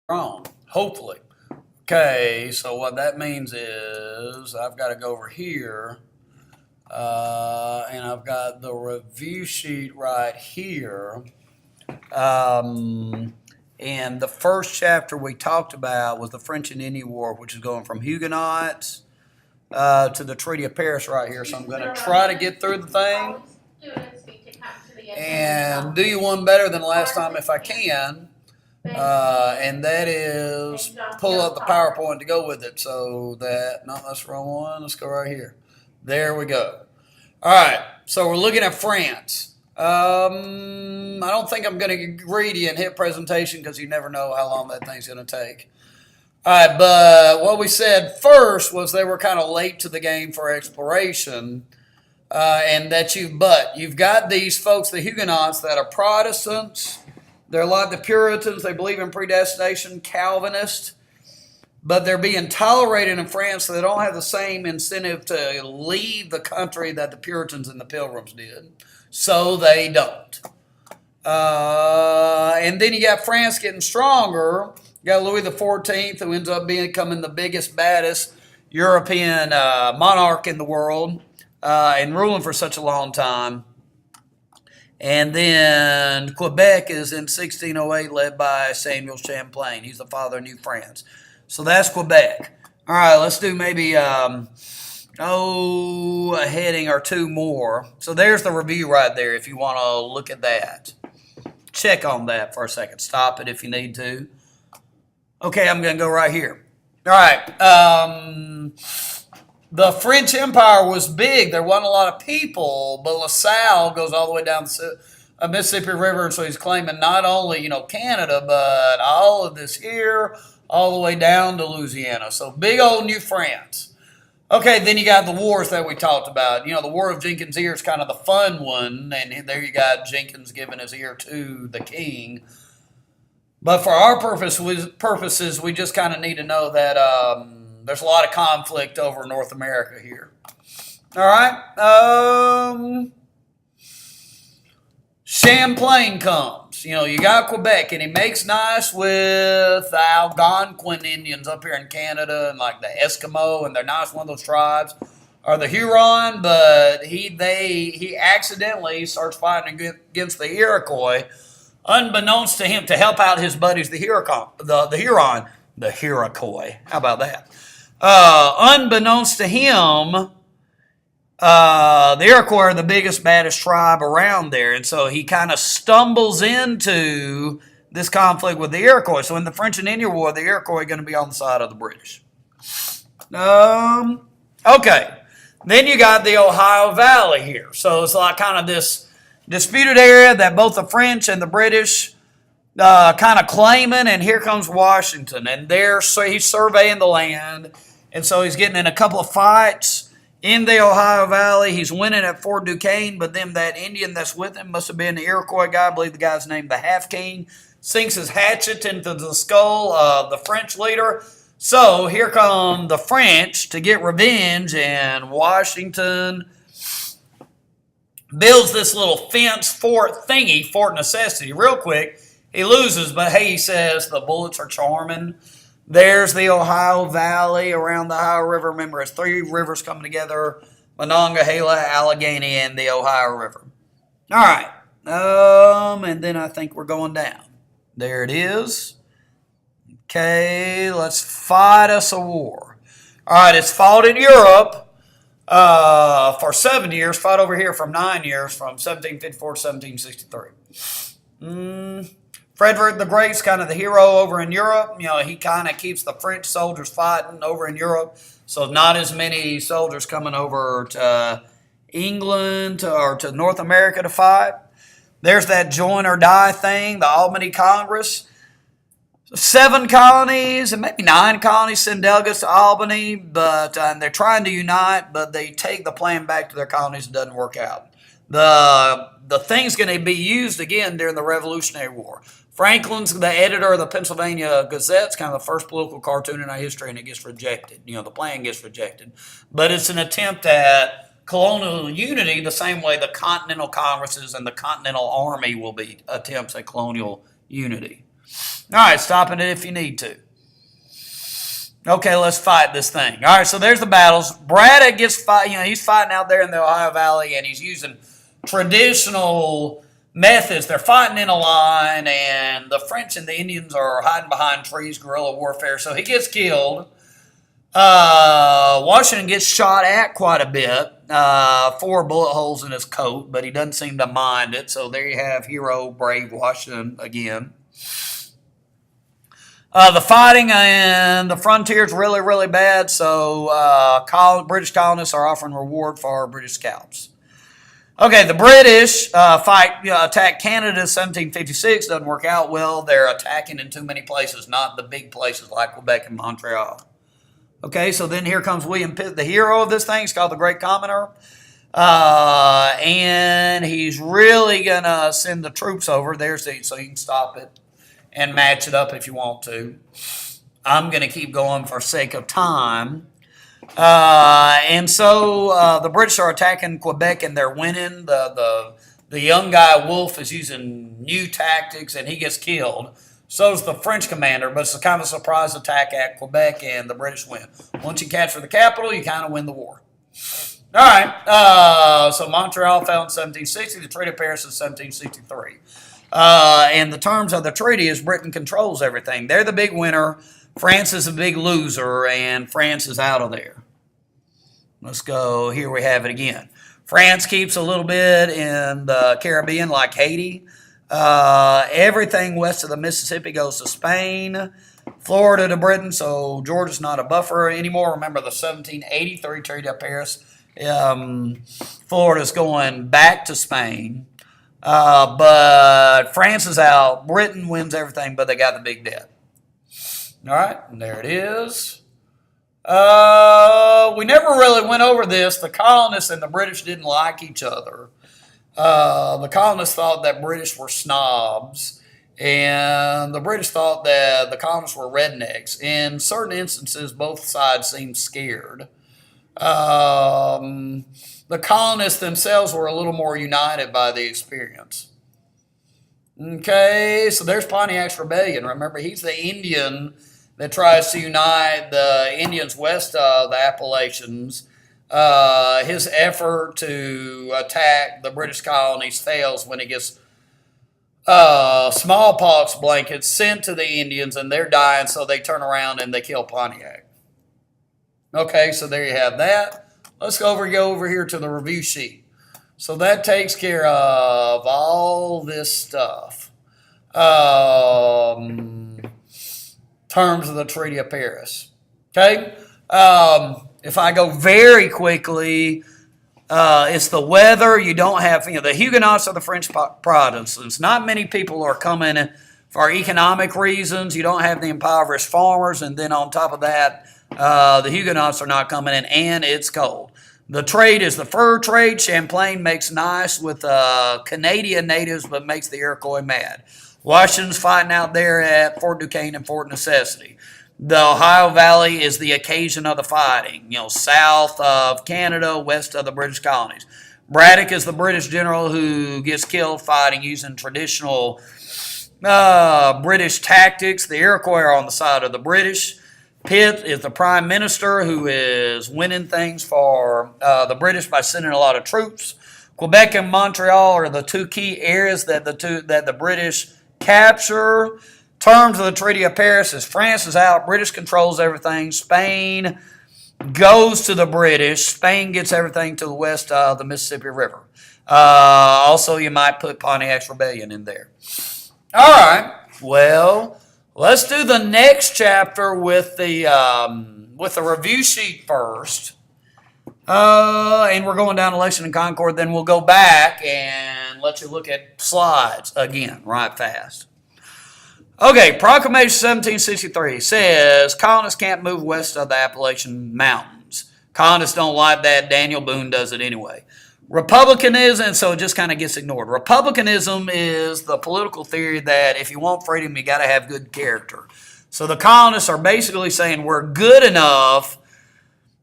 on, hopefully. Okay, so what that means is I've got to go over here, and I've got the review sheet right here. Um, and the first chapter we talked about was the French and Indian War, which is going from Huguenots to the Treaty of Paris right here. So I'm going to try to get through the thing and do you one better than last time if I can. And that is pull up the PowerPoint to go with it. So that, no, that's the wrong one. Let's go right here. There we go. All right, so we're looking at France. I don't think I'm going to get greedy and hit presentation because you never know how long that thing's going to take. All right, but what we said first was they were kind of late to the game for exploration, and that you've got these folks, the Huguenots, that are Protestants. They're like the Puritans. They believe in predestination, Calvinist, but they're being tolerated in France, so they don't have the same incentive to leave the country that the Puritans and the Pilgrims did. So they don't. And then you got France getting stronger. You got Louis XIV, who ends up becoming the biggest, baddest European monarch in the world and ruling for such a long time. And then Quebec is in 1608, led by Samuel Champlain. He's the father of New France. So that's Quebec. All right, let's do maybe a heading or two more. So there's the review right there if you want to look at that. Check on that for a second. Stop it if you need to. Okay, I'm going to go right here. All right. The French Empire was big. There wasn't a lot of people, but La Salle goes all the way down the Mississippi River, and so he's claiming not only, Canada, but all of this here, all the way down to Louisiana. So big old New France. Okay, then you got the wars that we talked about. The War of Jenkins' Ear is kind of the fun one, and there you got Jenkins giving his ear to the king. But for our purposes, we just kind of need to know that there's a lot of conflict over North America here. All right. Champlain comes. You got Quebec, and he makes nice with the Algonquin Indians up here in Canada, and like the Eskimo, and they're nice. One of those tribes are the Huron, but he accidentally starts fighting against the Iroquois, unbeknownst to him, to help out his buddies, the Huron, the Iroquois. How about that? Unbeknownst to him, the Iroquois are the biggest, baddest tribe around there, and so he kind of stumbles into this conflict with the Iroquois. So in the French and Indian War, the Iroquois are going to be on the side of the British. Okay. Then you got the Ohio Valley here. So it's like kind of this disputed area that both the French and the British kind of claiming, and here comes Washington, and he's surveying the land, and so he's getting in a couple of fights in the Ohio Valley. He's winning at Fort Duquesne, but then that Indian that's with him must have been the Iroquois guy. I believe the guy's named the Half King. Sinks his hatchet into the skull of the French leader. So here come the French to get revenge, and Washington builds this little fence fort thingy, Fort Necessity, real quick. He loses, but hey, he says the bullets are charming. There's the Ohio Valley around the Ohio River. Remember, it's three rivers coming together: Monongahela, Allegheny, and the Ohio River. All right. And then I think we're going down. There it is. Okay, let's fight us a war. All right, it's fought in Europe for 7 years. Fought over here from 9 years, from 1754 to 1763. Frederick the Great's kind of the hero over in Europe. He kind of keeps the French soldiers fighting over in Europe. So not as many soldiers coming over to England or to North America to fight. There's that join or die thing, the Albany Congress. 7 colonies and maybe 9 colonies send delegates to Albany, but they're trying to unite, but they take the plan back to their colonies. It doesn't work out. The thing's going to be used again during the Revolutionary War. Franklin's the editor of the Pennsylvania Gazette. It's kind of the first political cartoon in our history, and it gets rejected. The plan gets rejected. But it's an attempt at colonial unity the same way the Continental Congresses and the Continental Army will be attempts at colonial unity. All right, stopping it if you need to. Okay, let's fight this thing. All right, so there's the battles. Braddock gets fight. He's fighting out there in the Ohio Valley, and he's using traditional methods. They're fighting in a line, and the French and the Indians are hiding behind trees, guerrilla warfare. So he gets killed. Washington gets shot at quite a bit. 4 bullet holes in his coat, but he doesn't seem to mind it. So there you have hero, brave Washington again. The fighting and the frontier is really, really bad, so British colonists are offering reward for British scalps. Okay, the British attack Canada in 1756. Doesn't work out well. They're attacking in too many places, not the big places like Quebec and Montreal. Okay, so then here comes William Pitt, the hero of this thing. He's called the Great Commoner. And he's really going to send the troops over there so you can stop it and match it up if you want to. I'm going to keep going for sake of time. And so the British are attacking Quebec and they're winning. The young guy, Wolfe, is using new tactics and he gets killed. So is the French commander, but it's a kind of a surprise attack at Quebec and the British win. Once you capture the capital, you kind of win the war. All right, so Montreal fell in 1760, the Treaty of Paris in 1763. And the terms of the treaty is Britain controls everything. They're the big winner. France is a big loser, and France is out of there. Let's go. Here we have it again. France keeps a little bit in the Caribbean, like Haiti. Everything west of the Mississippi goes to Spain. Florida to Britain, so Georgia's not a buffer anymore. Remember the 1783 Treaty of Paris. Florida's going back to Spain. But France is out. Britain wins everything, but they got the big debt. All right, and there it is. We never really went over this. The colonists and the British didn't like each other. The colonists thought that British were snobs, and the British thought that the colonists were rednecks. In certain instances, both sides seemed scared. The colonists themselves were a little more united by the experience. Okay, so there's Pontiac's Rebellion. Remember, he's the Indian that tries to unite the Indians west of the Appalachians. His effort to attack the British colonies fails when he gets smallpox blankets sent to the Indians, and they're dying, so they turn around and they kill Pontiac. Okay, so there you have that. Let's go over here to the review sheet. So that takes care of all this stuff. Terms of the Treaty of Paris. Okay? If I go very quickly, it's the weather. You don't have, the Huguenots are the French Protestants. Not many people are coming for economic reasons. You don't have the impoverished farmers, and then on top of that, the Huguenots are not coming in, and it's cold. The trade is the fur trade. Champlain makes nice with Canadian natives, but makes the Iroquois mad. Washington's fighting out there at Fort Duquesne and Fort Necessity. The Ohio Valley is the occasion of the fighting, south of Canada, west of the British colonies. Braddock is the British general who gets killed fighting using traditional British tactics. The Iroquois are on the side of the British. Pitt is the prime minister who is winning things for the British by sending a lot of troops. Quebec and Montreal are the two key areas that the British capture. Terms of the Treaty of Paris is France is out, British controls everything. Spain goes to the British. Spain gets everything to the west of the Mississippi River. Also, you might put Pontiac's Rebellion in there. All right. Well, let's do the next chapter with the review sheet first. And we're going down to Lexington and Concord. Then we'll go back and let you look at slides again, right fast. Okay, Proclamation 1763 says colonists can't move west of the Appalachian Mountains. Colonists don't like that. Daniel Boone does it anyway. Republicanism, so it just kind of gets ignored. Republicanism is the political theory that if you want freedom, you got to have good character. So the colonists are basically saying we're good enough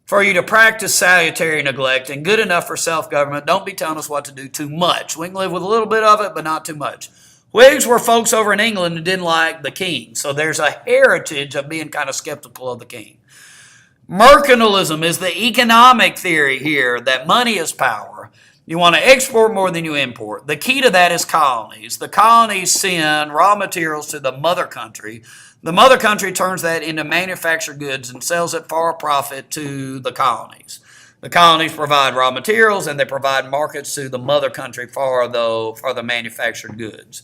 for you to practice salutary neglect and good enough for self-government. Don't be telling us what to do too much. We can live with a little bit of it, but not too much. Whigs were folks over in England who didn't like the king. So there's a heritage of being kind of skeptical of the king. Mercantilism is the economic theory here that money is power. You want to export more than you import. The key to that is colonies. The colonies send raw materials to the mother country. The mother country turns that into manufactured goods and sells it for a profit to the colonies. The colonies provide raw materials and they provide markets to the mother country for the manufactured goods.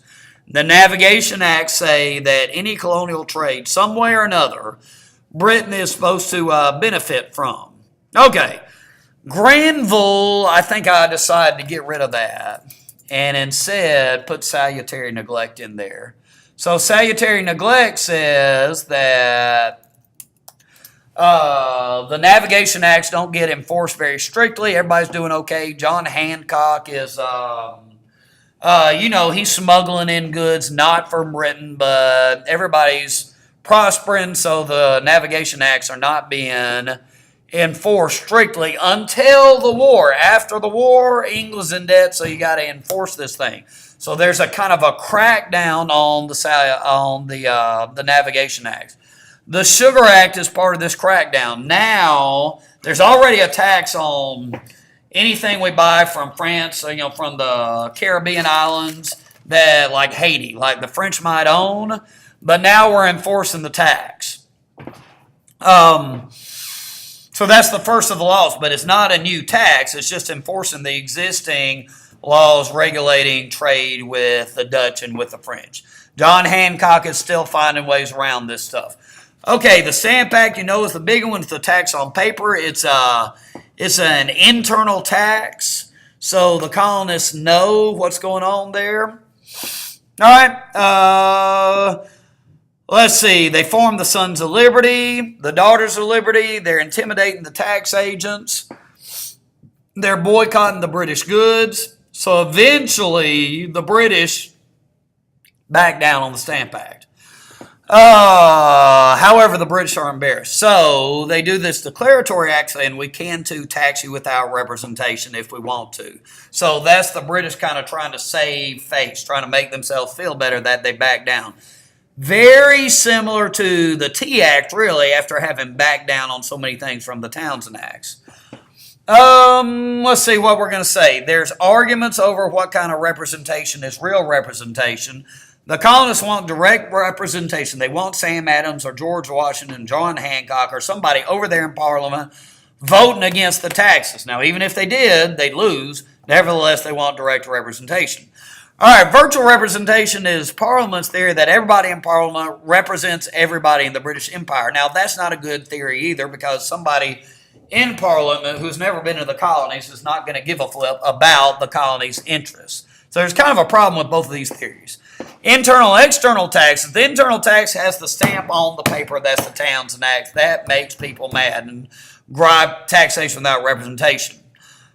The Navigation Acts say that any colonial trade, some way or another, Britain is supposed to benefit from. Okay, Granville, I think I decided to get rid of that and instead put salutary neglect in there. So salutary neglect says that the Navigation Acts don't get enforced very strictly. Everybody's doing okay. John Hancock is, he's smuggling in goods not from Britain, but everybody's prospering, so the Navigation Acts are not being enforced strictly until the war. After the war, England's in debt, so you got to enforce this thing. So there's a kind of a crackdown on the Navigation Acts. The Sugar Act is part of this crackdown. Now, there's already a tax on anything we buy from France, from the Caribbean islands, that like Haiti, like the French might own, but now we're enforcing the tax. So that's the first of the laws, but it's not a new tax. It's just enforcing the existing laws regulating trade with the Dutch and with the French. John Hancock is still finding ways around this stuff. Okay, the Stamp Act, is the big one. It's the tax on paper. It's an internal tax, so the colonists know what's going on there. All right, let's see. They formed the Sons of Liberty, the Daughters of Liberty. They're intimidating the tax agents. They're boycotting the British goods. So eventually, the British back down on the Stamp Act. However, the British are embarrassed. So they do this declaratory act saying we can too tax you without representation if we want to. So that's the British kind of trying to save face, trying to make themselves feel better that they back down. Very similar to the Tea Act, really, after having backed down on so many things from the Townshend Acts. Let's see what we're going to say. There's arguments over what kind of representation is real representation. The colonists want direct representation. They want Sam Adams or George Washington, John Hancock, or somebody over there in Parliament voting against the taxes. Now, even if they did, they'd lose. Nevertheless, they want direct representation. All right, virtual representation is Parliament's theory that everybody in Parliament represents everybody in the British Empire. Now, that's not a good theory either, because somebody in Parliament who's never been to the colonies is not going to give a flip about the colonies' interests. So there's kind of a problem with both of these theories. Internal and external taxes. The internal tax has the stamp on the paper. That's the Townshend Act. That makes people mad and gripe taxation without representation.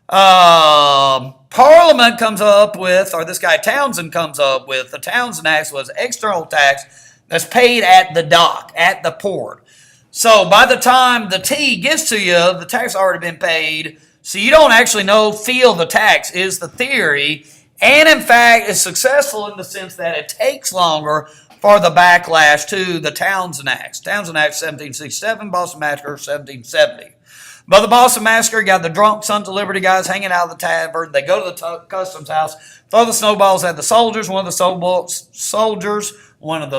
Parliament comes up with, or this guy Townshend comes up with, the Townshend Act was external tax that's paid at the dock, at the port. So by the time the tea gets to you, the tax has already been paid. So you don't actually feel the tax is the theory. And in fact, it's successful in the sense that it takes longer for the backlash to the Townshend Acts. Townshend Act 1767, Boston Massacre 1770. But the Boston Massacre, got the drunk Sons of Liberty guys hanging out of the tavern. They go to the customs house, throw the snowballs at the soldiers. One of the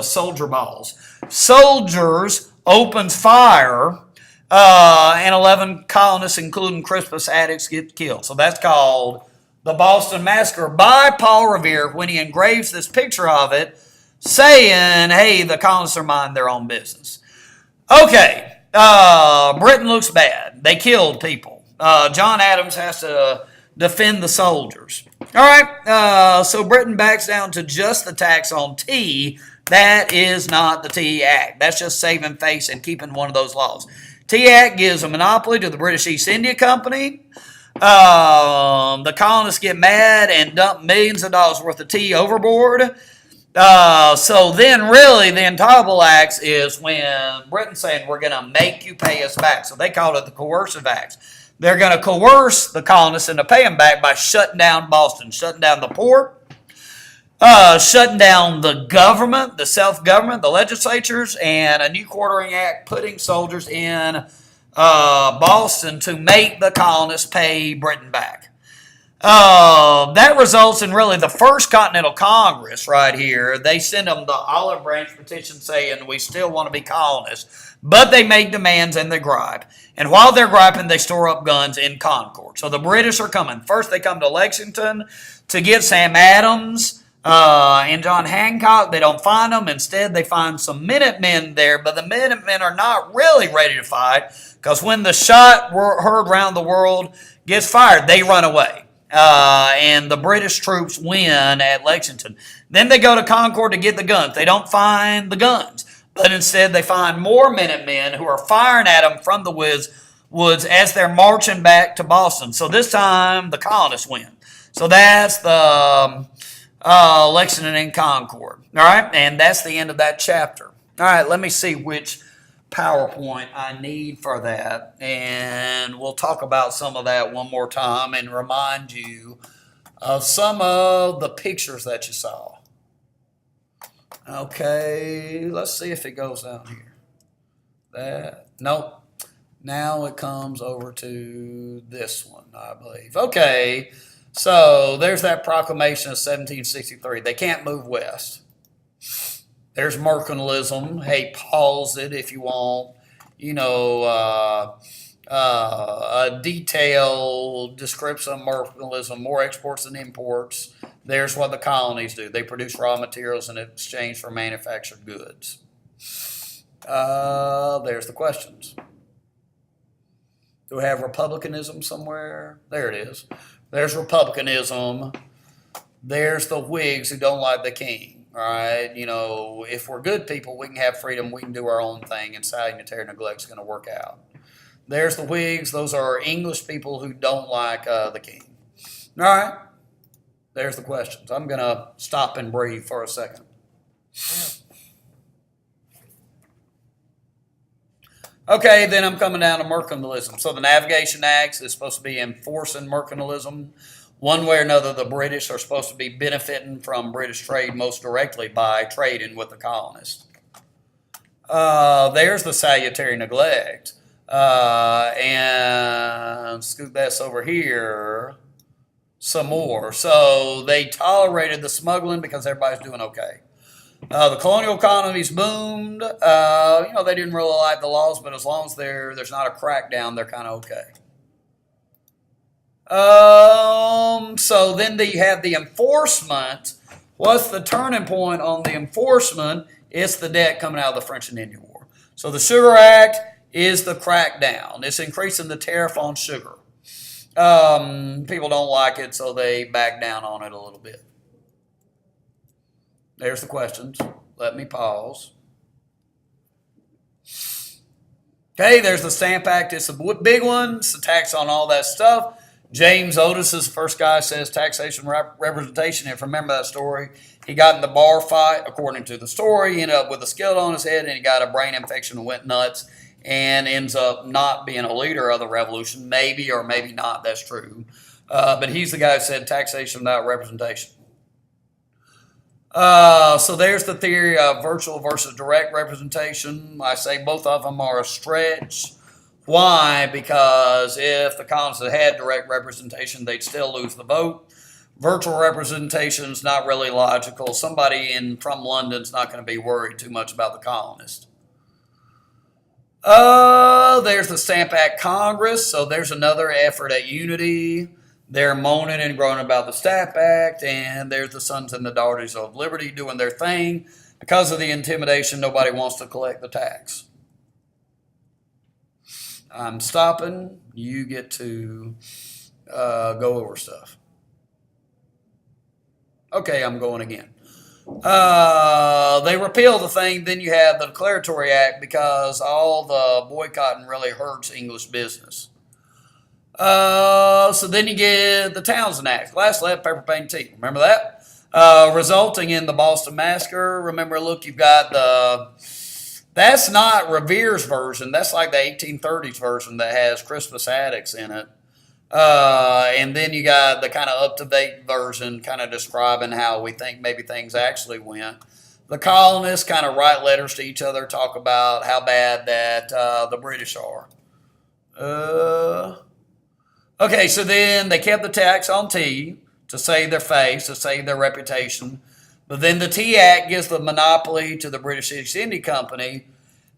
soldier balls. Soldiers opens fire, and 11 colonists, including Crispus Attucks, get killed. So that's called the Boston Massacre by Paul Revere when he engraves this picture of it, saying, hey, the colonists are minding their own business. Okay. Britain looks bad. They killed people. John Adams has to defend the soldiers. All right, so Britain backs down to just the tax on tea. That is not the Tea Act. That's just saving face and keeping one of those laws. Tea Act gives a monopoly to the British East India Company. The colonists get mad and dump millions of dollars worth of tea overboard. So then really the Intolerable Acts is when Britain's saying we're going to make you pay us back. So they call it the Coercive Acts. They're going to coerce the colonists into paying back by shutting down Boston, shutting down the port. shutting down the government, the self-government, the legislatures, and a new quartering act putting soldiers in Boston to make the colonists pay Britain back. That results in really the first Continental Congress right here. They send them the olive branch petition saying we still want to be colonists, but they make demands and they gripe. And while they're griping, they store up guns in Concord. So the British are coming. First, they come to Lexington to get Sam Adams and John Hancock. They don't find them. Instead, they find some Minutemen there, but the Minutemen are not really ready to fight because when the shot heard around the world gets fired, they run away. And the British troops win at Lexington. Then they go to Concord to get the guns. They don't find the guns, but instead they find more Minutemen who are firing at them from the woods as they're marching back to Boston. So this time the colonists win. So that's the Lexington and Concord. All right, and that's the end of that chapter. All right, let me see which PowerPoint I need for that, and we'll talk about some of that one more time and remind you of some of the pictures that you saw. Okay, let's see if it goes down here. Nope. Now it comes over to this one, I believe. Okay, so there's that proclamation of 1763. They can't move west. There's mercantilism. Hey, pause it if you want. A detailed description of mercantilism, more exports than imports. There's what the colonies do. They produce raw materials in exchange for manufactured goods. There's the questions. Do we have republicanism somewhere? There it is. There's republicanism. There's the Whigs who don't like the king. All right, if we're good people, we can have freedom, we can do our own thing, and salutary neglect is going to work out. There's the Whigs. Those are English people who don't like the king. All right, there's the questions. I'm going to stop and breathe for a second. Okay, then I'm coming down to mercantilism. So the Navigation Acts is supposed to be enforcing mercantilism. One way or another, the British are supposed to be benefiting from British trade most directly by trading with the colonists. There's the salutary neglect. And scoot this over here some more. So they tolerated the smuggling because everybody's doing okay. The colonial economies boomed. They didn't really like the laws, but as long as there's not a crackdown, they're kind of okay. So then you have the enforcement. What's the turning point on the enforcement? It's the debt coming out of the French and Indian War. So the Sugar Act is the crackdown. It's increasing the tariff on sugar. People don't like it, so they back down on it a little bit. There's the questions. Let me pause. Okay, there's the Stamp Act. It's a big one. It's a tax on all that stuff. James Otis is the first guy who says taxation representation. If you remember that story, he got in the bar fight, according to the story. He ended up with a skillet on his head, and he got a brain infection and went nuts, and ends up not being a leader of the revolution. Maybe or maybe not, that's true. But he's the guy who said taxation without representation. So there's the theory of virtual versus direct representation. I say both of them are a stretch. Why? Because if the colonists had direct representation, they'd still lose the vote. Virtual representation is not really logical. Somebody from London's not going to be worried too much about the colonists. There's the Stamp Act Congress. So there's another effort at unity. They're moaning and groaning about the Stamp Act, and there's the Sons and the Daughters of Liberty doing their thing. Because of the intimidation, nobody wants to collect the tax. I'm stopping. You get to go over stuff. Okay, I'm going again. They repeal the thing. Then you have the Declaratory Act because all the boycotting really hurts English business. So then you get the Townshend Act, glass, lead, paper, paint, tea. Remember that? Resulting in the Boston Massacre. Remember, look, you've got that's not Revere's version. That's like the 1830s version that has Crispus Attucks in it. And then you got the kind of up-to-date version kind of describing how we think maybe things actually went. The colonists kind of write letters to each other, talk about how bad that the British are. Okay, so then they kept the tax on tea to save their face, to save their reputation. But then the Tea Act gives the monopoly to the British East India Company.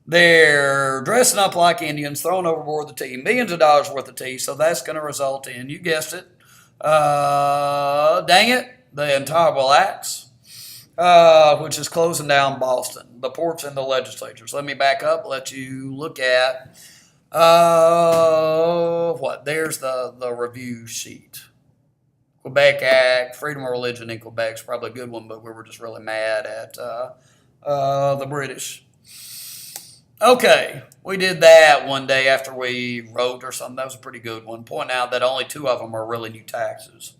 They're dressing up like Indians, throwing overboard the tea, millions of dollars worth of tea. So that's going to result in, you guessed it, dang it, the Intolerable Acts, which is closing down Boston, the ports and the legislatures. Let me back up, let you look at there's the review sheet. Quebec Act, freedom of religion in Quebec is probably a good one, but we were just really mad at the British. Okay, we did that one day after we wrote or something. That was a pretty good one, pointing out that only 2 of them are really new taxes.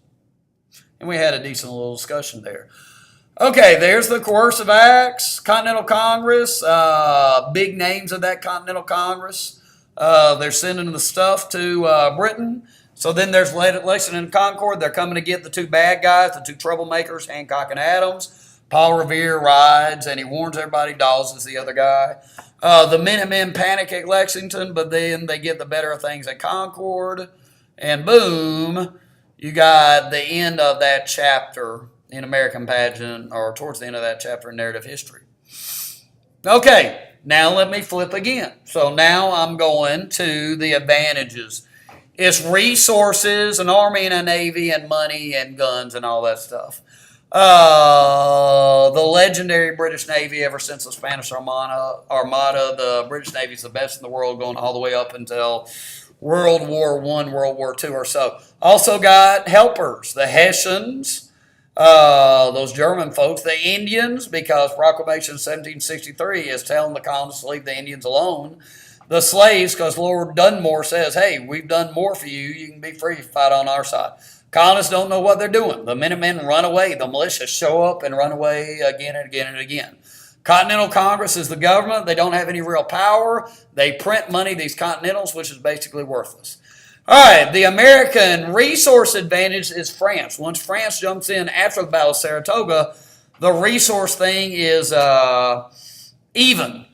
And we had a decent little discussion there. Okay, there's the coercive acts, Continental Congress, big names of that Continental Congress. They're sending the stuff to Britain. So then there's Lexington and Concord. They're coming to get the 2 bad guys, the 2 troublemakers, Hancock and Adams. Paul Revere rides, and he warns everybody. Dawes is the other guy. The Minutemen panic at Lexington, but then they get the better of things at Concord. And boom, you got the end of that chapter in American Pageant, or towards the end of that chapter in Narrative History. Okay, now let me flip again. So now I'm going to the advantages. It's resources, an army and a navy, and money and guns and all that stuff. The legendary British Navy, ever since the Spanish Armada, the British Navy is the best in the world, going all the way up until World War I, World War II or so. Also got helpers, the Hessians, those German folks, the Indians, because Proclamation 1763 is telling the colonists to leave the Indians alone. The slaves, because Lord Dunmore says, hey, we've done more for you. You can be free to fight on our side. Colonists don't know what they're doing. The Minutemen run away. The militia show up and run away again and again and again. Continental Congress is the government. They don't have any real power. They print money, these Continentals, which is basically worthless. All right, the American resource advantage is France. Once France jumps in after the Battle of Saratoga, the resource thing is even.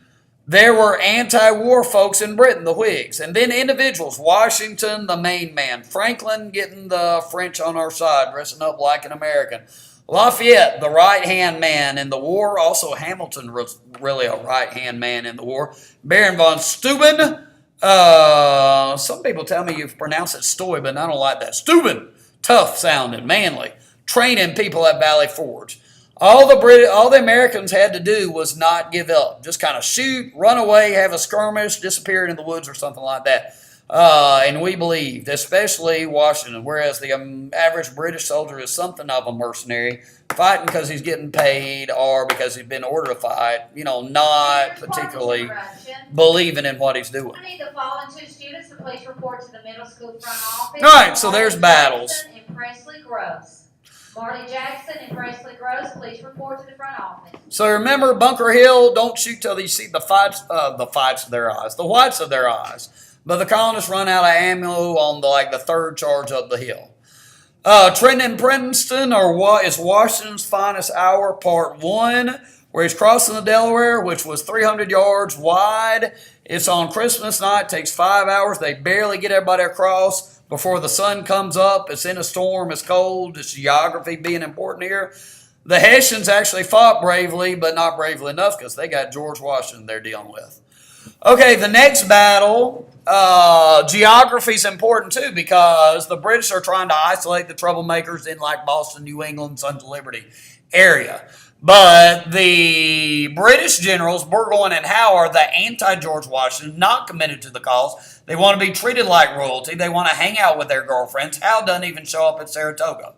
There were anti-war folks in Britain, the Whigs, and then individuals. Washington, the main man. Franklin getting the French on our side, dressing up like an American. Lafayette, the right-hand man in the war. Also, Hamilton was really a right-hand man in the war. Baron von Steuben. Some people tell me you pronounce it Steuben. I don't like that. Steuben, tough sounding, manly. Training people at Valley Forge. All the Americans had to do was not give up. Just kind of shoot, run away, have a skirmish, disappear in the woods or something like that. And we believed, especially Washington, whereas the average British soldier is something of a mercenary, fighting because he's getting paid or because he's been ordered to fight, not particularly believing in what he's doing. I need the following 2 students to please report to the middle school front office. All right, so there's battles. Jackson and Presley Gross. Marty Jackson and Presley Gross, please report to the front office. So remember, Bunker Hill, don't shoot till you see the whites of their eyes. But the colonists run out of ammo on the 3rd charge up the hill. Trenton Princeton, or what is Washington's Finest Hour, Part 1, where he's crossing the Delaware, which was 300 yards wide. It's on Christmas night, takes 5 hours. They barely get everybody across before the sun comes up. It's in a storm, it's cold, it's geography being important here. The Hessians actually fought bravely, but not bravely enough because they got George Washington they're dealing with. Okay, the next battle, geography is important too because the British are trying to isolate the troublemakers in Boston, New England, Sons of Liberty area. But the British generals, Burgoyne and Howe, are the anti-George Washington, not committed to the cause. They want to be treated like royalty. They want to hang out with their girlfriends. Howe doesn't even show up at Saratoga.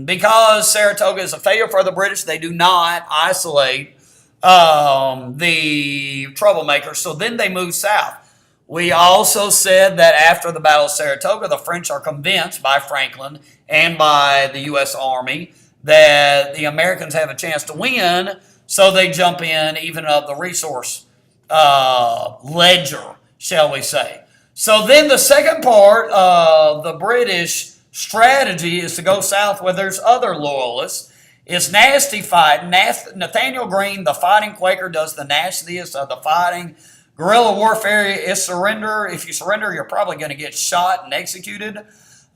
Because Saratoga is a failure for the British, they do not isolate the troublemakers. So then they move south. We also said that after the Battle of Saratoga, the French are convinced by Franklin and by the U.S. Army that the Americans have a chance to win, so they jump in, even up the resource ledger, shall we say. So then the second part of the British strategy is to go south where there's other loyalists. It's nasty fighting. Nathaniel Greene, the fighting Quaker, does the nastiest of the fighting. Guerrilla warfare is surrender. If you surrender, you're probably going to get shot and executed.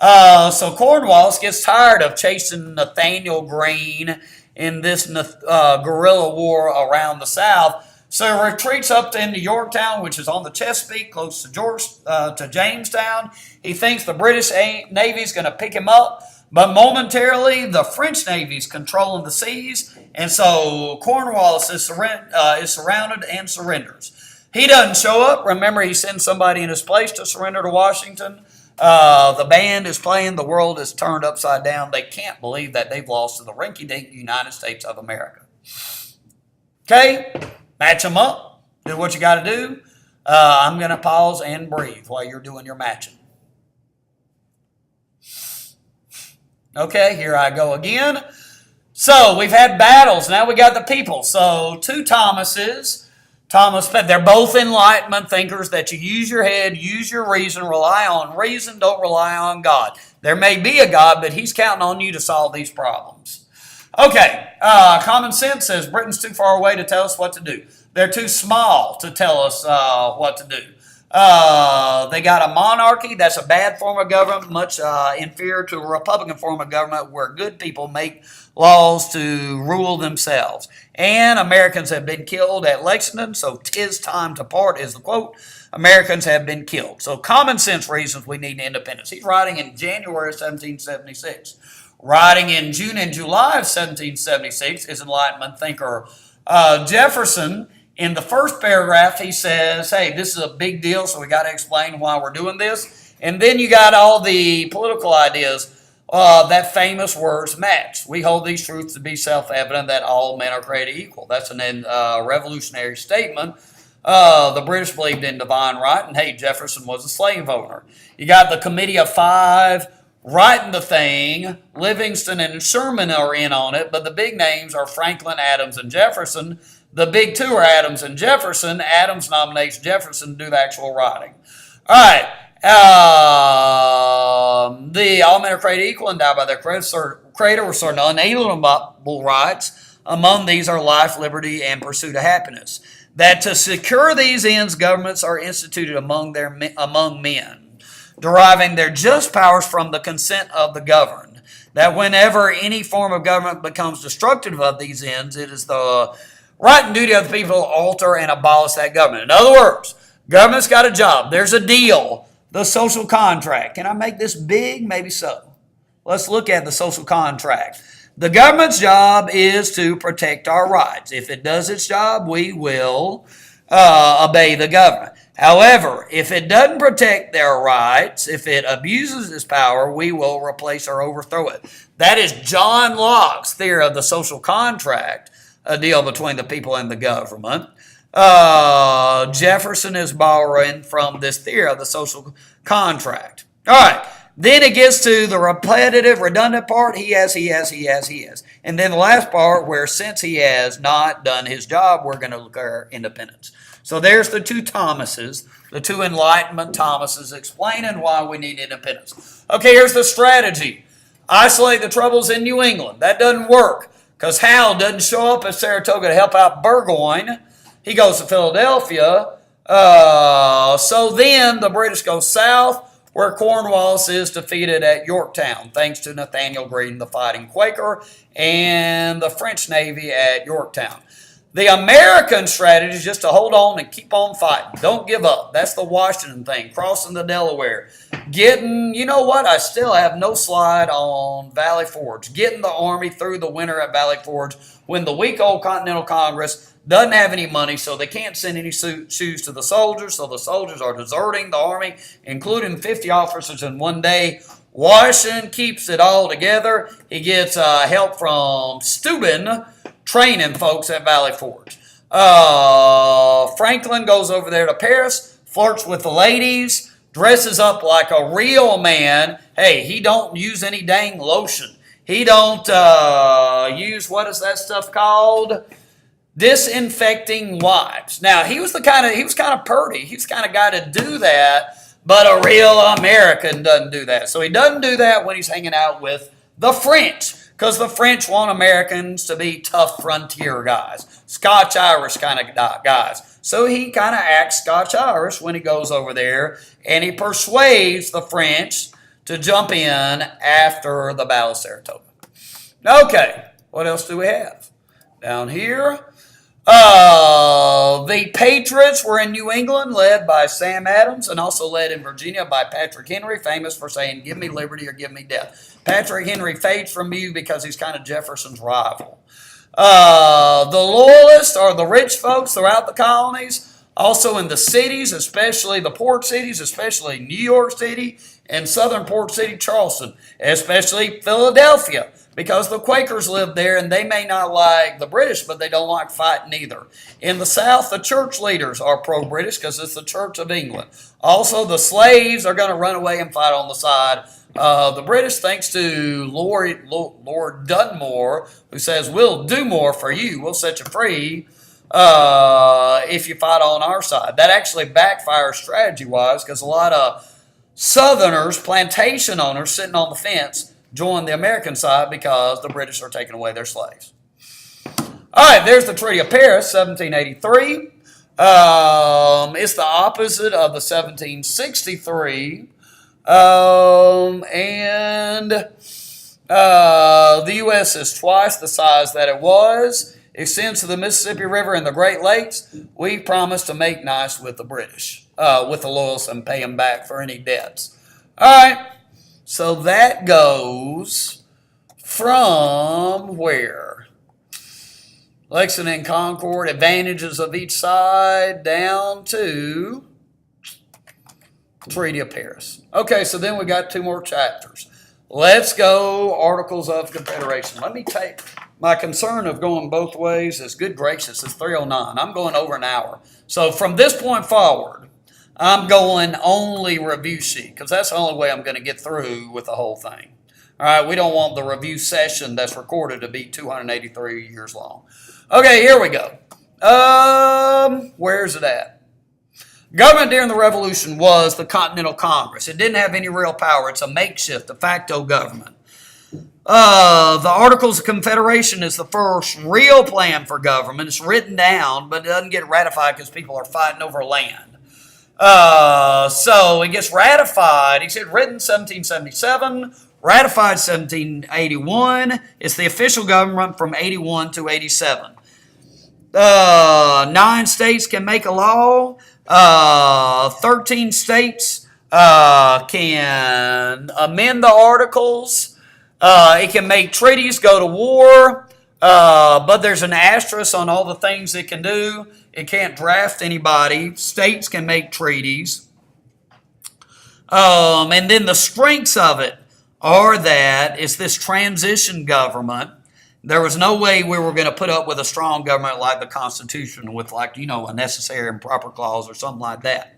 So Cornwallis gets tired of chasing Nathaniel Greene in this guerrilla war around the South. So he retreats up into Yorktown, which is on the Chesapeake, close to Jamestown. He thinks the British Navy is going to pick him up, but momentarily the French Navy is controlling the seas, and so Cornwallis is surrounded and surrenders. He doesn't show up. Remember, he sends somebody in his place to surrender to Washington. The band is playing. The world is turned upside down. They can't believe that they've lost to the rinky-dink United States of America. Okay? Match them up. Do what you got to do. I'm going to pause and breathe while you're doing your matching. Okay, here I go again. So we've had battles. Now we got the people. So two Thomases. They're both Enlightenment thinkers that you use your head, use your reason, rely on reason, don't rely on God. There may be a God, but he's counting on you to solve these problems. Okay, common sense says Britain's too far away to tell us what to do. They're too small to tell us what to do. They got a monarchy. That's a bad form of government, much inferior to a Republican form of government where good people make laws to rule themselves. And Americans have been killed at Lexington, so 'tis time to part is the quote. Americans have been killed. So common sense reasons we need independence. He's writing in January of 1776. Writing in June and July of 1776 is Enlightenment thinker Jefferson. In the first paragraph, he says, hey, this is a big deal, so we got to explain why we're doing this. And then you got all the political ideas. That famous words match. We hold these truths to be self-evident that all men are created equal. That's a revolutionary statement. The British believed in divine right, and hey, Jefferson was a slave owner. You got the Committee of Five writing the thing. Livingston and Sherman are in on it, but the big names are Franklin, Adams, and Jefferson. The big two are Adams and Jefferson. Adams nominates Jefferson to do the actual writing. All right. The all men are created equal, endowed by their creator with certain unalienable rights. Among these are life, liberty, and pursuit of happiness. That to secure these ends, governments are instituted among men, deriving their just powers from the consent of the governed. That whenever any form of government becomes destructive of these ends, it is the right and duty of the people to alter and abolish that government. In other words, government's got a job. There's a deal. The social contract. Can I make this big? Maybe so. Let's look at the social contract. The government's job is to protect our rights. If it does its job, we will obey the government. However, if it doesn't protect their rights, if it abuses its power, we will replace or overthrow it. That is John Locke's theory of the social contract, a deal between the people and the government. Jefferson is borrowing from this theory of the social contract. All right. Then it gets to the repetitive, redundant part. He has. And then the last part where since he has not done his job, we're going to declare independence. So there's the two Thomases, the two Enlightenment Thomases explaining why we need independence. Okay, here's the strategy. Isolate the troubles in New England. That doesn't work because Howe doesn't show up at Saratoga to help out Burgoyne. He goes to Philadelphia. So then the British go south where Cornwallis is defeated at Yorktown, thanks to Nathaniel Greene, the fighting Quaker, and the French Navy at Yorktown. The American strategy is just to hold on and keep on fighting. Don't give up. That's the Washington thing, crossing the Delaware. You know what? I still have no slide on Valley Forge. Getting the Army through the winter at Valley Forge when the weak old Continental Congress doesn't have any money, so they can't send any shoes to the soldiers, so the soldiers are deserting the Army, including 50 officers in one day. Washington keeps it all together. He gets help from Steuben, training folks at Valley Forge. Franklin goes over there to Paris, flirts with the ladies, dresses up like a real man. Hey, he don't use any dang lotion. He don't use, what is that stuff called? Disinfecting wipes. Now, he was kind of purty. He was the kind of guy to do that, But a real American doesn't do that. So he doesn't do that when he's hanging out with the French, because the French want Americans to be tough frontier guys, Scotch-Irish kind of guys. So he kind of acts Scotch-Irish when he goes over there, and he persuades the French to jump in after the Battle of Saratoga. Okay, what else do we have? Down here, the Patriots were in New England, led by Sam Adams, and also led in Virginia by Patrick Henry, famous for saying, "Give me liberty or give me death." Patrick Henry fades from you because he's kind of Jefferson's rival. The Loyalists are the rich folks throughout the colonies, also in the cities, especially the port cities, especially New York City and southern port city Charleston, especially Philadelphia, because the Quakers live there and they may not like the British, but they don't like fighting either. In the South, the church leaders are pro-British because it's the Church of England. Also, the slaves are going to run away and fight on the side of the British, thanks to Lord Dunmore, who says, "We'll do more for you. We'll set you free if you fight on our side." That actually backfires strategy-wise because a lot of Southerners, plantation owners sitting on the fence, join the American side because the British are taking away their slaves. All right, there's the Treaty of Paris, 1783. It's the opposite of the 1763. The U.S. is twice the size that it was, extends to the Mississippi River and the Great Lakes. We promised to make nice with the British, with the Loyalists, and pay them back for any debts. All right. So that goes from where? Lexington and Concord, advantages of each side, down to Treaty of Paris. Okay, so then we got two more chapters. Let's go Articles of Confederation. Let me take my concern of going both ways is, good gracious, it's 3:09. I'm going over an hour. So from this point forward, I'm going only review sheet because that's the only way I'm going to get through with the whole thing. All right, we don't want the review session that's recorded to be 283 years long. Okay, here we go. Where's it at? Government during the Revolution was the Continental Congress. It didn't have any real power. It's a makeshift, de facto government. The Articles of Confederation is the first real plan for government. It's written down, but it doesn't get ratified because people are fighting over land. So it gets ratified. He said written 1777, ratified 1781. It's the official government from 81 to 87. 9 states can make a law. 13 states can amend the articles. It can make treaties, go to war. But there's an asterisk on all the things it can do. It can't draft anybody. States can make treaties. And then the strengths of it are that it's this transition government. There was no way we were going to put up with a strong government like the Constitution with, like, a necessary and proper clause or something like that.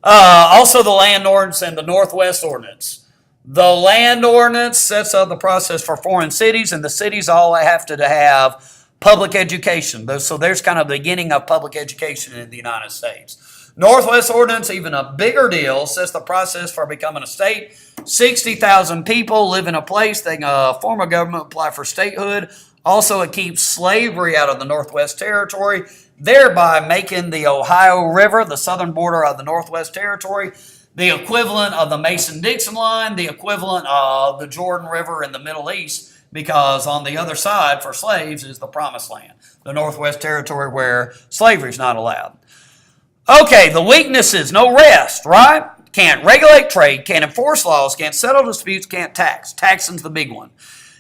Also the Land Ordinance and the Northwest Ordinance. The Land Ordinance sets up the process for foreign cities, and the cities all have to have public education. So there's kind of the beginning of public education in the United States. Northwest Ordinance, even a bigger deal, sets the process for becoming a state. 60,000 people live in a place. They can form a government, apply for statehood. Also, it keeps slavery out of the Northwest Territory, thereby making the Ohio River, the southern border of the Northwest Territory, the equivalent of the Mason-Dixon line, the equivalent of the Jordan River in the Middle East, because on the other side for slaves is the Promised Land, the Northwest Territory where slavery is not allowed. Okay, the weaknesses, no rest, right? Can't regulate trade, can't enforce laws, can't settle disputes, can't tax. Taxing's the big one.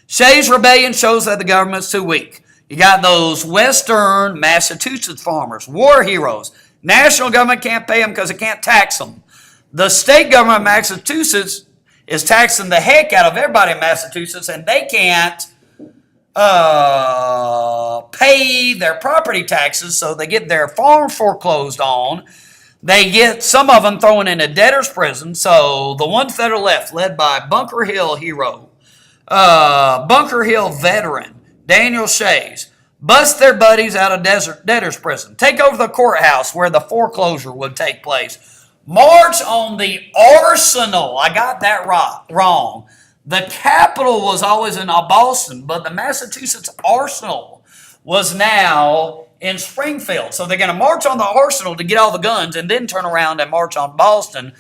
Shays' Rebellion shows that the government's too weak. You got those Western Massachusetts farmers, war heroes. National government can't pay them because it can't tax them. The state government of Massachusetts is taxing the heck out of everybody in Massachusetts, and they can't pay their property taxes, so they get their farm foreclosed on. They get some of them thrown in a debtor's prison. So the ones that are left, led by Bunker Hill hero, Bunker Hill veteran, Daniel Shays, bust their buddies out of debtor's prison, take over the courthouse where the foreclosure would take place, March on the arsenal. I got that wrong. The capital was always in Boston, but the Massachusetts arsenal was now in Springfield. So they're going to march on the arsenal to get all the guns and then turn around and march on Boston.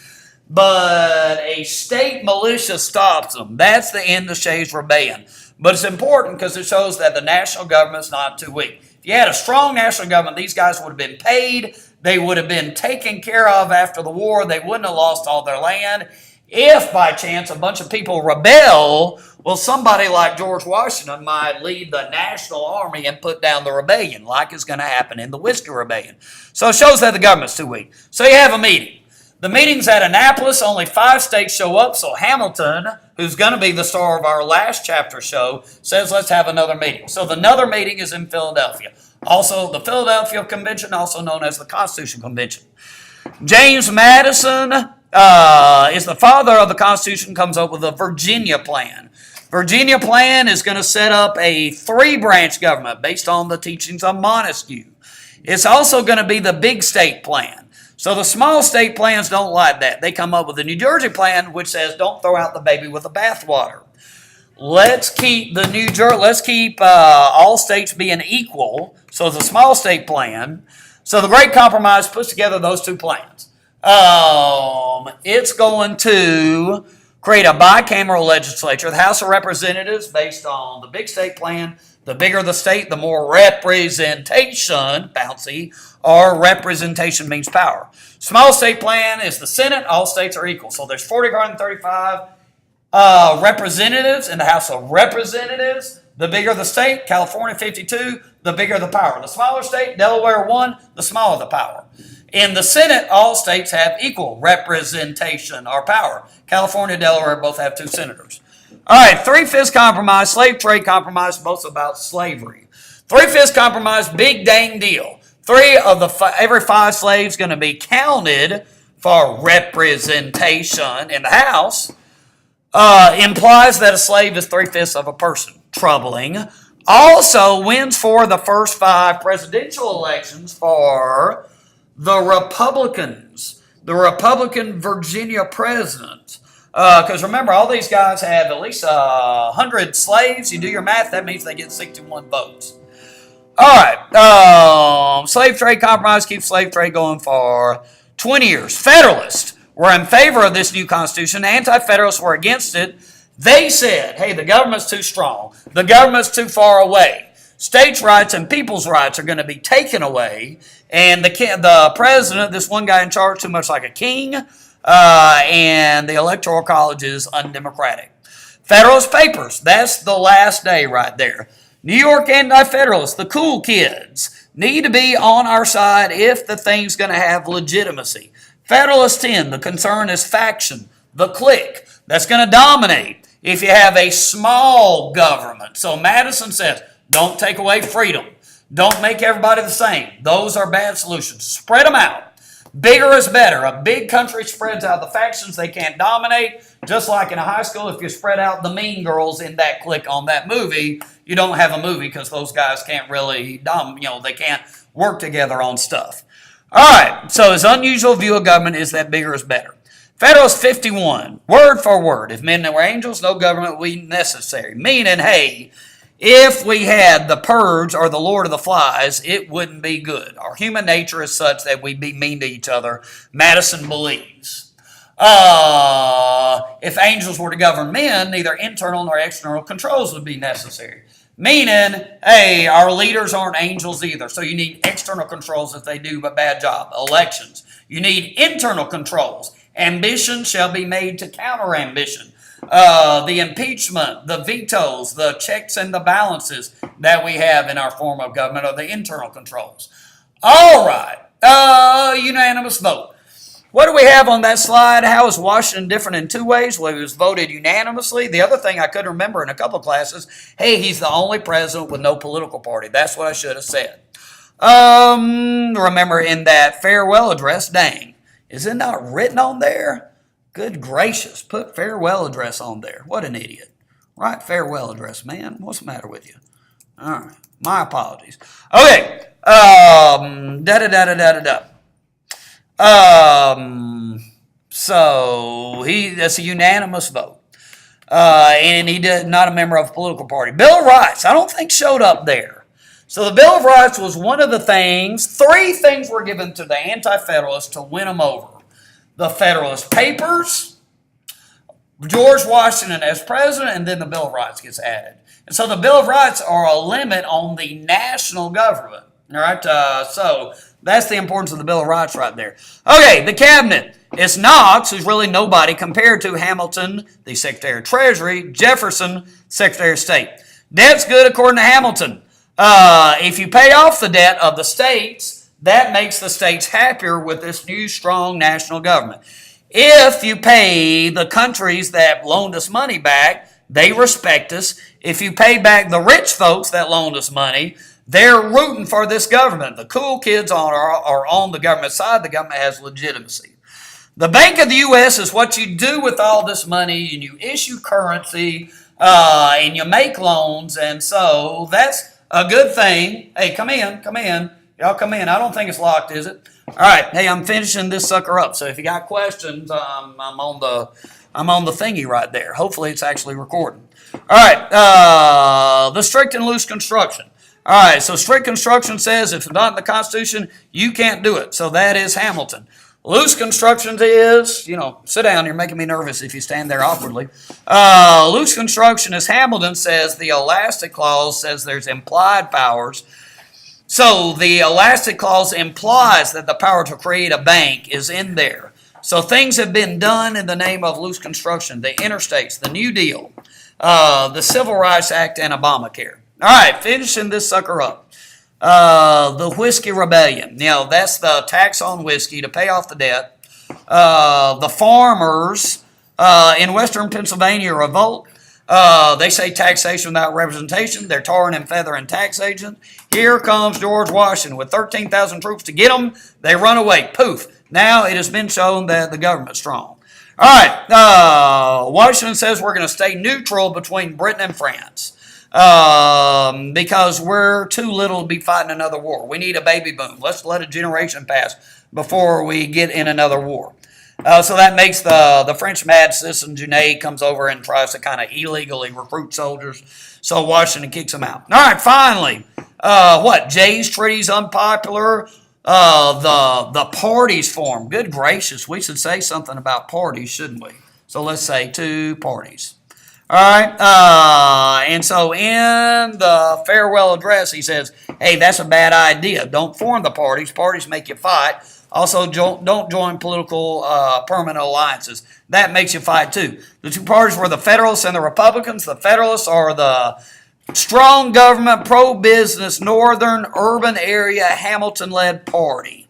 But a state militia stops them. That's the end of Shays' Rebellion. But it's important because it shows that the national government's not too weak. If you had a strong national government, these guys would have been paid. They would have been taken care of after the war. They wouldn't have lost all their land. If by chance a bunch of people rebel, well, somebody like George Washington might lead the national army and put down the rebellion, like is going to happen in the Whiskey Rebellion. So it shows that the government's too weak. So you have a meeting. The meeting's at Annapolis. Only 5 states show up. So Hamilton, who's going to be the star of our last chapter show, says let's have another meeting. So the another meeting is in Philadelphia. Also, the Philadelphia Convention, also known as the Constitution Convention. James Madison is the father of the Constitution, comes up with the Virginia Plan. Virginia Plan is going to set up a 3-branch government based on the teachings of Montesquieu. It's also going to be the big state plan. So the small state plans don't like that. They come up with the New Jersey plan, which says don't throw out the baby with the bathwater. Let's keep all states being equal. So it's a small state plan. So the Great Compromise puts together those 2 plans. It's going to create a bicameral legislature, the House of Representatives, based on the big state plan. The bigger the state, the more representation, bouncy, or representation means power. Small state plan is the Senate. All states are equal. So there's 35 representatives in the House of Representatives. The bigger the state, California 52, the bigger the power. The smaller state, Delaware 1, the smaller the power. In the Senate, all states have equal representation or power. California and Delaware both have 2 senators. All right, 3/5 compromise, slave trade compromise, both about slavery. 3/5 compromise, big dang deal. Every 5 slaves going to be counted for representation in the House. Implies that a slave is 3/5 of a person. Troubling. Also wins for the first 5 presidential elections for the Republicans. The Republican Virginia president. Because remember, all these guys have at least 100 slaves. You do your math, that means they get 61 votes. All right. Slave trade compromise keeps slave trade going for 20 years. Federalists were in favor of this new Constitution. Anti-Federalists were against it. They said, hey, the government's too strong. The government's too far away. States' rights and people's rights are going to be taken away. And the president, this one guy in charge, too much like a king, and the Electoral College is undemocratic. Federalist Papers, that's the last day right there. New York Anti-Federalists, the cool kids, need to be on our side if the thing's going to have legitimacy. Federalist 10, the concern is faction, the clique, that's going to dominate if you have a small government. So Madison says, don't take away freedom. Don't make everybody the same. Those are bad solutions. Spread them out. Bigger is better. A big country spreads out the factions. They can't dominate. Just like in a high school, if you spread out the mean girls in that clique on that movie, you don't have a movie because those guys can't really, they can't work together on stuff. All right, so his unusual view of government is that bigger is better. Federalist 51, word for word, if men were angels, no government would be necessary. Meaning, hey, if we had the Purge or the Lord of the Flies, it wouldn't be good. Our human nature is such that we'd be mean to each other. Madison believes. If angels were to govern men, neither internal nor external controls would be necessary. Meaning, hey, our leaders aren't angels either. So you need external controls if they do a bad job. Elections. You need internal controls. Ambition shall be made to counter ambition. The impeachment, the vetoes, the checks and the balances that we have in our form of government are the internal controls. All right. Unanimous vote. What do we have on that slide? How is Washington different in 2 ways? Well, he was voted unanimously. The other thing I couldn't remember in a couple of classes, hey, he's the only president with no political party. That's what I should have said. Remember in that farewell address, dang, is it not written on there? Good gracious, put farewell address on there. What an idiot. Right, farewell address, man. What's the matter with you? All right, my apologies. Okay, So that's a unanimous vote. And he did not a member of a political party. Bill of Rights, I don't think showed up there. So the Bill of Rights was one of the things, 3 things were given to the Anti-Federalists to win them over. The Federalist Papers, George Washington as president, and then the Bill of Rights gets added. And so the Bill of Rights are a limit on the national government. All right, so that's the importance of the Bill of Rights right there. Okay, the cabinet. It's Knox, who's really nobody, compared to Hamilton, the Secretary of Treasury, Jefferson, Secretary of State. Debt's good according to Hamilton. If you pay off the debt of the states, that makes the states happier with this new strong national government. If you pay the countries that loaned us money back, they respect us. If you pay back the rich folks that loaned us money, they're rooting for this government. The cool kids are on the government side. The government has legitimacy. The Bank of the U.S. is what you do with all this money, and you issue currency, and you make loans, and so that's a good thing. Hey, come in. Y'all come in. I don't think it's locked, is it? All right. Hey, I'm finishing this sucker up, so if you got questions, I'm on the thingy right there. Hopefully it's actually recording. All right. The strict and loose construction. All right, so strict construction says if it's not in the Constitution, you can't do it. So that is Hamilton. Loose construction is, sit down. You're making me nervous if you stand there awkwardly. Loose construction, as Hamilton says, the elastic clause says there's implied powers. So the elastic clause implies that the power to create a bank is in there. So things have been done in the name of loose construction. The interstates, the New Deal, the Civil Rights Act, and Obamacare. All right, finishing this sucker up. The Whiskey Rebellion. That's the tax on whiskey to pay off the debt. The farmers in western Pennsylvania revolt. They say taxation without representation. They're tarring and feathering tax agents. Here comes George Washington with 13,000 troops to get them. They run away. Poof. Now it has been shown that the government's strong. All right. Washington says we're going to stay neutral between Britain and France. Because we're too little to be fighting another war. We need a baby boom. Let's let a generation pass before we get in another war. So that makes the French mad. Citizen Genet comes over and tries to kind of illegally recruit soldiers. So Washington kicks him out. All right, finally, Jay's Treaty's unpopular. The parties form. Good gracious, we should say something about parties, shouldn't we? So let's say 2 parties. All right, and so in the farewell address, he says, hey, that's a bad idea. Don't form the parties. Parties make you fight. Also, don't join political permanent alliances. That makes you fight, too. The 2 parties were the Federalists and the Republicans. The Federalists are the strong government, pro-business, northern, urban area, Hamilton-led party.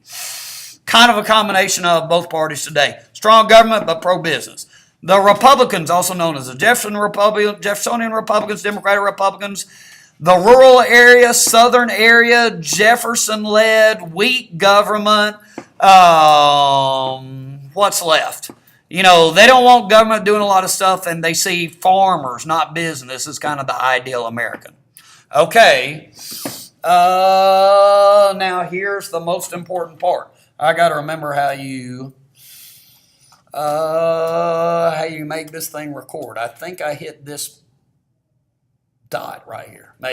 Kind of a combination of both parties today. Strong government, but pro-business. The Republicans, also known as the Jeffersonian Republicans, Democratic Republicans, the rural area, southern area, Jefferson-led, weak government. What's left? They don't want government doing a lot of stuff, and they see farmers, not business, as kind of the ideal American. Okay. Now here's the most important part. I got to remember how you make this thing record. I think I hit this dot right here.